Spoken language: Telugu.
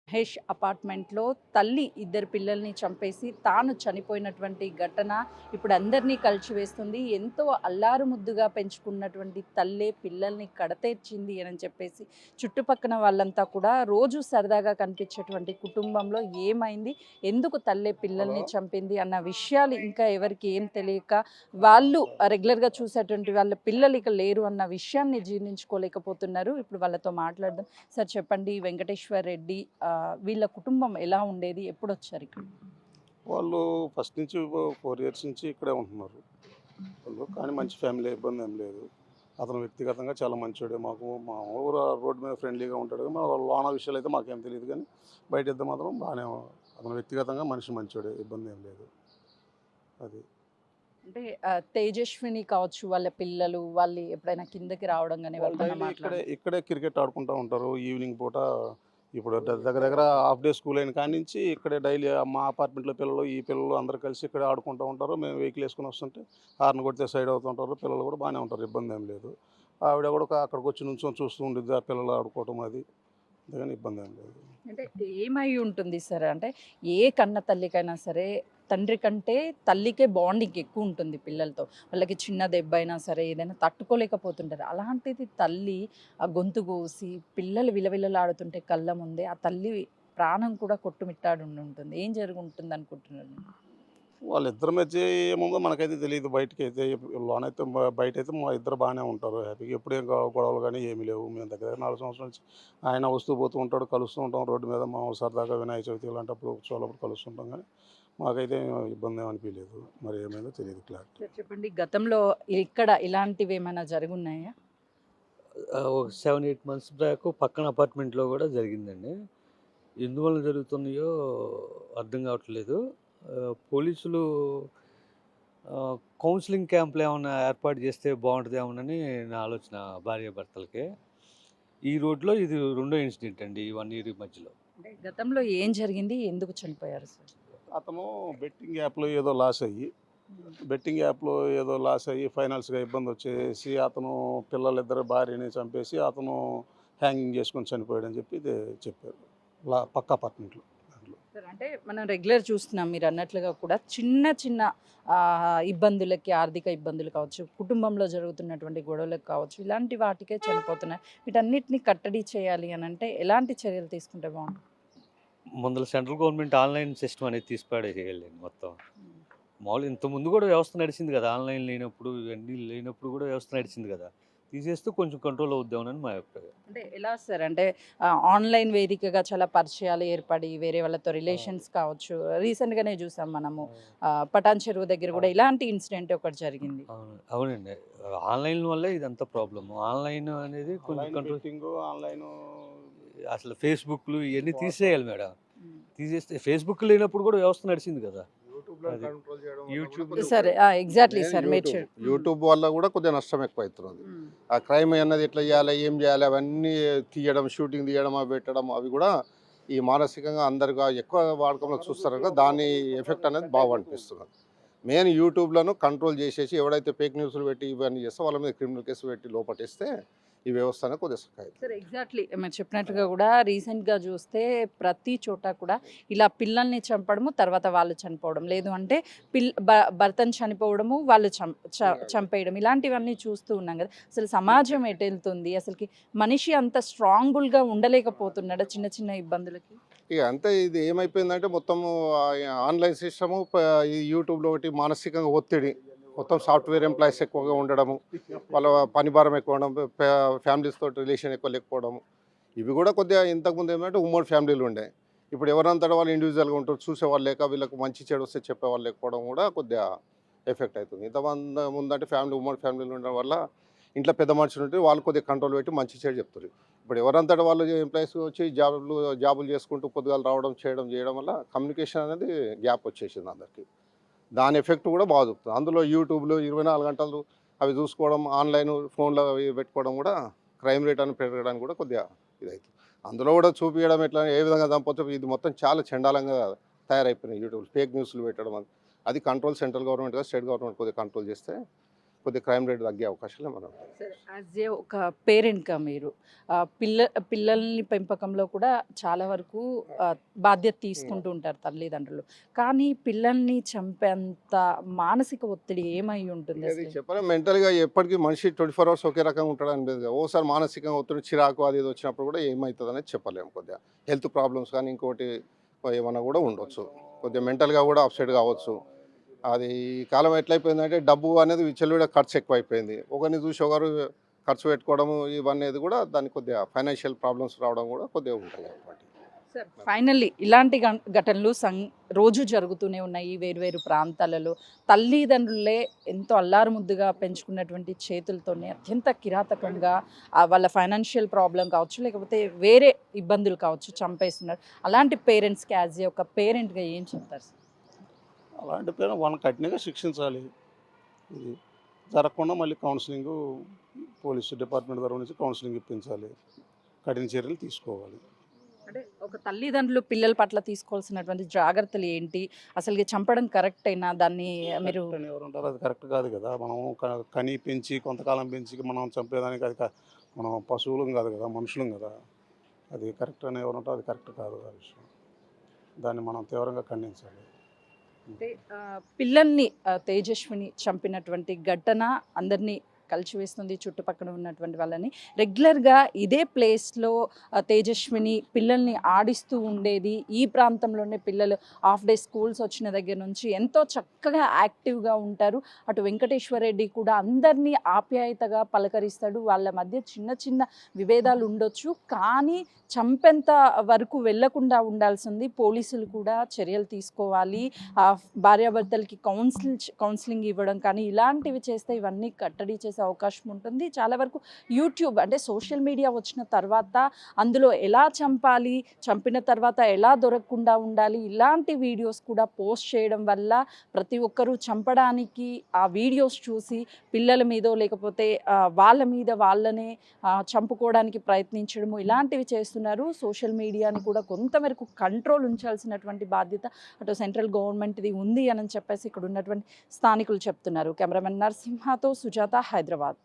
మహేష్ అపార్ట్మెంట్లో తల్లి ఇద్దరు పిల్లల్ని చంపేసి తాను చనిపోయినటువంటి ఘటన ఇప్పుడు అందరినీ కలిచివేస్తుంది. ఎంతో అల్లారు ముద్దుగా పెంచుకున్నటువంటి తల్లే పిల్లల్ని కడతేర్చింది అని చెప్పేసి చుట్టుపక్కన వాళ్ళంతా కూడా రోజు సరదాగా కనిపించేటువంటి కుటుంబంలో ఏమైంది, ఎందుకు తల్లే హలో! పిల్లల్ని చంపింది అన్న విషయాలు ఇంకా ఎవరికి ఏం తెలియక వాళ్ళు రెగ్యులర్గా చూసేటువంటి వాళ్ళ పిల్లలు ఇక లేరు అన్న విషయాన్ని జీర్ణించుకోలేకపోతున్నారు. ఇప్పుడు వాళ్ళతో మాట్లాడదాం. సార్ చెప్పండి, వెంకటేశ్వర్ రెడ్డి వీళ్ళ కుటుంబం ఎలా ఉండేది? ఎప్పుడొచ్చారు ఇక్కడ? వాళ్ళు ఫస్ట్ నుంచి 4 ఇయర్స్ నుంచి ఇక్కడే ఉంటున్నారు. వాళ్ళు కానీ మంచి ఫ్యామిలీ ఇబ్బందేం లేదు. అతను వ్యక్తిగతంగా చాలా మంచోడే. మా ఊరు రోడ్డు మీద ఫ్రెండ్లీగా ఉంటాడు. మా లోన విషయాలైతే మాకేం తెలీదు గానీ, బయటైతే మాత్రం బానే అతను వ్యక్తిగతంగా మనిషి మంచోడే. ఇబ్బందేం లేదు. అది. అంటే తేజస్విని కావచ్చు, వాళ్ళ పిల్లలు వాళ్ళు ఎప్పుడైనా కిందకి రావడం గాని, వాళ్ళు ఎవరితోనా డైలీ ఇక్కడే మాట్లాడడం? ఇక్కడే క్రికెట్ ఆడుకుంటా ఉంటారు. ఈవినింగ్ పూట ఇప్పుడు దగ్గర దగ్గర హాఫ్ డే స్కూల్ అయిన కాడ్నించి ఇక్కడే డైలీ మా అపార్ట్మెంట్‌లో పిల్లలు, ఈ పిల్లలు అందరూ కలిసి ఇక్కడే ఆడుకుంటూ ఉంటారు. మేము వెహికల్ ఏసుకొని వస్తుంటే హార్న్ కొడితే సైడ్ అవుతుంటారు. పిల్లలు కూడా బానే ఉంటారు. ఇబ్బందేం లేదు. ఆవిడ కూడా అక్కడికొచ్చి నుంచొని చూస్తూ ఉండిద్ది. ఆ పిల్లలు ఆడుకోవటం అది. అంతేగాని ఇబ్బందేం లేదు. అంటే ఏమై ఉంటుంది సార్? అంటే ఏ కన్న తల్లికైనా సరే తండ్రి కంటే తల్లికే బాండింగ్ ఎక్కువ ఉంటుంది పిల్లలతో. వాళ్ళకి చిన్న దెబ్బైనా సరే ఏదైనా తట్టుకోలేకపోతుంటారు. అలాంటిది తల్లి ఆ గొంతు కోసి పిల్లలు విలవిలలాడుతుంటే కళ్ళ ముందే ఆ తల్లి ప్రాణం కూడా కొట్టుమిట్టాడుండుంటుంది. ఏం జరుగుంటుంది అనుకుంటున్నారు మీరు? వాళ్ళిద్దరి మధ్య ఏముందో మనకైతే తెలీదు బయటికైతే. లోనైతే బయటైతే మా ఇద్దరు బానే ఉంటారు హ్యాపీగా. ఎప్పుడేం గొడవలు గానీ ఏమీ లేవు. మేము దగ్గర దగ్గర 4 సంవత్సరాల నుంచి ఆయన వస్తూ పోతూ ఉంటాడు. కలుస్తూ ఉంటాం రోడ్డు మీద. మామూలు సరదాగా వినాయక చవితి ఇలాంటప్పుడు ఉత్సవాలప్పుడు కలుస్తుంటాం గానీ, మాకైతే ఇబ్బందేం అనిపియలేదు. మరి ఏమైందో తెలీదు క్లారిటీ. సార్ చెప్పండి, గతంలో ఇక్కడ ఇలాంటివేమైనా జరుగున్నాయా? ఒక 7, 8 మంత్స్ బ్యాక్ పక్కన అపార్ట్మెంట్‌లో గూడా జరిగిందండి. ఎందువల్ల జరుగుతున్నాయో అర్థం గావట్లేదు. పోలీసులు కౌన్సెలింగ్ క్యాంప్‌లేమన్నా ఏర్పాటు జేస్తే బావుంటదేమోనని నా ఆలోచన భార్యాభర్తలకి. ఈ రోడ్‌లో ఇది రెండో ఇన్సిడెంట్ అండి ఈ 1 ఇయర్ మధ్యలో. అంటే గతంలో ఏం జరిగింది? ఎందుకు చనిపోయారు సార్? అతను బెట్టింగ్ యాప్‌లో ఏదో లాస్ అయ్యి, బెట్టింగ్ యాప్‌లో ఏదో లాస్ అయ్యి ఫైనాన్స్‌గా ఇబ్బందొచ్చేసి అతను పిల్లలిద్దరు భార్యని చంపేసి అతను హ్యాంగింగ్ చేసుకొని చనిపోయాడని చెప్పి ఇది చెప్పారు. పక్క అపార్ట్మెంట్‌లో దాంట్లో. సార్ అంటే మనం రెగ్యులర్ చూస్తున్నాం మీరన్నట్లుగా కూడా చిన్న చిన్న ఇబ్బందులకి, ఆర్థిక ఇబ్బందులు కావచ్చు, కుటుంబంలో జరుగుతున్నటువంటి గొడవలకు కావచ్చు, ఇలాంటి వాటికే చనిపోతున్నాయి. వీటన్నిటిని కట్టడి చేయాలి అనంటే ఎలాంటి చర్యలు తీసుకుంటే బావుంటుంది? ముందల సెంట్రల్ గవర్నమెంట్ ఆన్‌లైన్ సిస్టమ్ అనేది తీసి పడేసేయాలండి మొత్తం. హ్మ్. మామూలుగా ఇంతకుముందు గూడా వ్యవస్థ నడిచింది గదా! ఆన్‌లైన్ లేనప్పుడు ఇవన్నీ లేనప్పుడు గూడా వ్యవస్థ నడిచింది గదా! తీసేస్తే కొంచెం కంట్రోల్ అవుద్దేమోనని మా అభిప్రాయం. అంటే ఎలా సార్? అంటే ఆన్‌లైన్ వేదికగా చాలా పరిచయాలు ఏర్పడి, వేరే వాళ్ళతో ఆ! రిలేషన్స్ కావచ్చు. రీసెంట్‌గానే చూసాం మనము. ఆ! పటాన్ చెరువు దగ్గర ఆ! గూడా ఇలాంటి ఇన్సిడెంట్ ఒకటి జరిగింది. అవునండి. ఆన్‌లైన్ వల్లే ఇదంతా ప్రాబ్లము. ఆన్‌లైన్ అనేది కొంచెం ఆన్‌లైన్ కంట్రోల్ బెట్టింగు, ఆన్‌లైను అసలు ఫేస్‌బుక్‌లు ఇయన్నీ వాట్సాప్, తీసేయాలి మేడం. హ్మ్. తీసేస్తే ఫేస్‌బుక్ లేనప్పుడు కూడా వ్యవస్థ నడిచింది గదా! యూట్యూబ్‌లో అది. కంట్రోల్ చేయడం వల్ల కూడా యూట్యూబ్‌లో కొద్దిగా సరే. ఉపయోగం. Exactly main sir. మీరు యూట్యూబ్. హ్మ్. యూట్యూబ్ వల్ల కూడా కొద్దిగా నష్టం ఎక్కువైతున్నది. హ్మ్. ఆ క్రైమ్ అన్నది ఎట్లా చేయాలి, ఏం చేయాలి అవన్నీ తీయడం, షూటింగ్ తీయడం, అవి పెట్టడం అవి కూడా ఈ మానసికంగా అందరుగా ఎక్కువ వాడకంలో చూస్తారు కదా, దాని ఎఫెక్ట్ అనేది బాగా అనిపిస్తున్నది. మెయిన్ యూట్యూబ్‌లను కంట్రోల్ చేసేసి ఎవడైతే ఫేక్ న్యూస్‌లు పెట్టి ఇవన్నీ చేస్తే వాళ్ళ మీద క్రిమినల్ కేసు పెట్టి లోపటేస్తే ఈ వ్యవస్థ అనేది కొద్దిగా సార్ సక్కగయితది. ఎగ్జాక్ట్‌లీ మీరు చెప్పినట్టుగా గూడా రీసెంట్‌గా చూస్తే ప్రతి చోట కూడా ఇలా పిల్లల్ని చంపడము, తర్వాత వాళ్ళు చనిపోవడం. లేదు అంటే భర్తను చనిపోవడము, వాళ్ళు చంపేయడం. ఇలాంటివన్నీ చూస్తూ ఉన్నాం గదా! అసలు సమాజం ఎటెళ్తుంది? అసలకి మనిషి అంత స్ట్రాంగ్‌బుల్‌గా ఉండలేకపోతున్నాడా చిన్న చిన్న ఇబ్బందులకి? ఇక అంతే, ఇది ఏమైపోయిందంటే మొత్తము ఆన్‌లైన్ సిస్టము ఈ యూట్యూబ్‌లో ఒకటి మానసికంగా ఒత్తిడి. మొత్తం సాఫ్ట్‌వేర్ ఎంప్లాయీస్ ఎక్కువగా ఉండడము. వాళ్ళ పని భారం ఎక్కువ ఉండడం. ఫ్యామిలీస్ తోటి రిలేషన్ ఎక్కువ లేకపోవడము. ఇవి కూడా కొద్దిగా ఇంతకుముందు ఏమంటే ఉమ్మడి ఫ్యామిలీలు ఉండే. ఇప్పుడు ఎవరంతట వాళ్ళు ఇండివిజువల్‌గా ఉంటారు. చూసేవాళ్ళు లేక వీళ్ళకి మంచి చెడు వస్తే చెప్పేవాళ్ళు లేకపోవడం కూడా కొద్దిగా ఎఫెక్ట్ అవుతుంది. ముందంటే ఫ్యామిలీ ఉమ్మడి ఫ్యామిలీలు ఉండడం వల్ల ఇంట్లో పెద్ద మనుషులు ఉంటే వాళ్ళు కొద్దిగా కంట్రోల్ పెట్టి మంచి చెడు చెప్తారు. ఇప్పుడు ఎవరంతట వాళ్ళు ఎంప్లాయీస్ వచ్చి జాబులు చేసుకుంటూ పొద్దుగాల రావడం, చేయడం వల్ల కమ్యూనికేషన్ అనేది గ్యాప్ వచ్చేసింది అందరికి. దాని ఎఫెక్ట్ కూడా బాగా చూపుతుంది. అందులో యూట్యూబ్‌లో 24 గంటలు అవి చూసుకోవడం, ఆన్‌లైన్ ఫోన్‌లో అవి పెట్టుకోవడం కూడా క్రైమ్ రేట్ అని పెరగడానికి కూడా కొద్దిగా ఇదైతుంది. అందులో కూడా చూపియడం ఎట్లా, ఏ విధంగా చంపొచ్చు, ఇది మొత్తం చాలా చెండాలంగా తయారైపోయినాయి యూట్యూబ్. ఫేక్ న్యూస్‌లు పెట్టడం అది. అది కంట్రోల్ సెంట్రల్ గవర్నమెంట్ కాదు, స్టేట్ గవర్నమెంట్ కొద్దిగా కంట్రోల్ చేస్తే కొద్దిగా క్రైమ్ రేట్ తగ్గే అవకాశాలు మనం. సార్ యాజ్ ఏ ఒక పేరెంట్గా మీరు పిల్లల్ని పెంపకంలో కూడా చాలా వరకు బాధ్యత తీసుకుంటూ ఉంటారు తల్లిదండ్రులు. కానీ పిల్లల్ని చంపేంత మానసిక ఒత్తిడి ఏమై ఉంటుంది అది అసలు? చెప్పలేం, మెంటల్గా ఎప్పటికీ మనిషి 24 అవర్స్ ఒకే రకంగా ఉంటాడని లేదు కదా. ఓసారి మానసికంగా ఒత్తిడి, చిరాకు అది ఇది వచ్చినప్పుడు కూడా ఏమవుతుంది అనేది చెప్పలేము. కొద్దిగా హెల్త్ ప్రాబ్లమ్స్ కానీ ఇంకోటి ఏమన్నా కూడా ఉండొచ్చు, కొద్దిగా మెంటల్గా కూడా అప్సెట్ కావచ్చు. అది ఈ కాలం ఎట్లయిపోయిందంటే డబ్బు అనేది విచ్చలవిడిగా ఖర్చు ఎక్కువైపోయింది. ఒకరిని చూసి ఒకరు ఖర్చు పెట్టుకోవడము ఇవన్నీ కూడా దానికి కొద్దిగా ఫైనాన్షియల్ ప్రాబ్లమ్స్ రావడం కూడా కొద్దిగా ఉంటాయి కాబట్టి. సార్ ఫైనల్లీ ఇలాంటి ఘటనలు రోజు జరుగుతూనే ఉన్నాయి వేరు ప్రాంతాలలో. తల్లిదండ్రులే ఎంతో అల్లారు ముద్దుగా పెంచుకున్నటువంటి చేతులతోనే అత్యంత కిరాతకంగా వాళ్ళ ఫైనాన్షియల్ ప్రాబ్లం కావచ్చు, లేకపోతే వేరే ఇబ్బందులు కావచ్చు, చంపేస్తున్నారు. అలాంటి పేరెంట్స్కి యాజ్ ఏ ఒక పేరెంట్గా ఏం చెప్తారు సార్? అలాంటి పేరు వాళ్ళని కఠినంగా శిక్షించాలి. ఇది జరగకుండా మళ్ళీ కౌన్సిలింగు పోలీసు డిపార్ట్మెంట్ తరఫు నుంచి కౌన్సిలింగ్ ఇప్పించాలి, కఠిన చర్యలు తీసుకోవాలి. అంటే ఒక తల్లిదండ్రులు పిల్లల పట్ల తీసుకోవాల్సినటువంటి జాగ్రత్తలు ఏంటి? అసలు చంపడం కరెక్ట్ అయినా దాన్ని మీరు కరెక్ట్ అని ఎవరు ఉంటారు? అది కరెక్ట్ కాదు కదా. మనం కని పెంచి కొంతకాలం పెంచి మనం చంపేదానికి అది మనం పశువులం కాదు కదా, మనుషులం కదా. అది కరెక్ట్ అని ఎవరు ఉంటారు? అది కరెక్ట్ కాదు ఆ విషయం. దాన్ని మనం తీవ్రంగా ఖండించాలి. అంటే పిల్లల్ని తేజస్విని చంపినటువంటి ఘటన అందరినీ కలిచివేస్తుంది, చుట్టుపక్కల ఉన్నటువంటి వాళ్ళని. రెగ్యులర్గా ఇదే ప్లేస్లో తేజస్విని పిల్లల్ని ఆడిస్తూ ఉండేది. ఈ ప్రాంతంలోనే పిల్లలు హాఫ్ డే స్కూల్స్ వచ్చిన దగ్గర నుంచి ఎంతో చక్కగా యాక్టివ్గా ఉంటారు. అటు వెంకటేశ్వర రెడ్డి కూడా అందరినీ ఆప్యాయతగా పలకరిస్తాడు. వాళ్ళ మధ్య చిన్న చిన్న విభేదాలు ఉండొచ్చు, కానీ చంపేంత వరకు వెళ్లకుండా ఉండాల్సింది. పోలీసులు కూడా చర్యలు తీసుకోవాలి. భార్యాభర్తలకి కౌన్సిలింగ్ ఇవ్వడం కానీ ఇలాంటివి చేస్తే ఇవన్నీ కట్టడి చేసే అవకాశం ఉంటుంది. చాలా వరకు యూట్యూబ్ అంటే సోషల్ మీడియా వచ్చిన తర్వాత అందులో ఎలా చంపాలి, చంపిన తర్వాత ఎలా దొరకకుండా ఉండాలి, ఇలాంటి వీడియోస్ కూడా పోస్ట్ చేయడం వల్ల ప్రతి ఒక్కరూ చంపడానికి ఆ వీడియోస్ చూసి పిల్లల మీదో లేకపోతే వాళ్ళ మీద వాళ్ళనే చంపుకోవడానికి ప్రయత్నించడము ఇలాంటివి చేస్తున్నారు. సోషల్ మీడియాని కూడా కొంతవరకు కంట్రోల్ ఉంచాల్సినటువంటి బాధ్యత అటు సెంట్రల్ గవర్నమెంట్ది ఉంది అని చెప్పేసి ఇక్కడ ఉన్నటువంటి స్థానికులు చెప్తున్నారు. కెమెరామెన్ నరసింహతో సుజాత, హైదరాబాద్.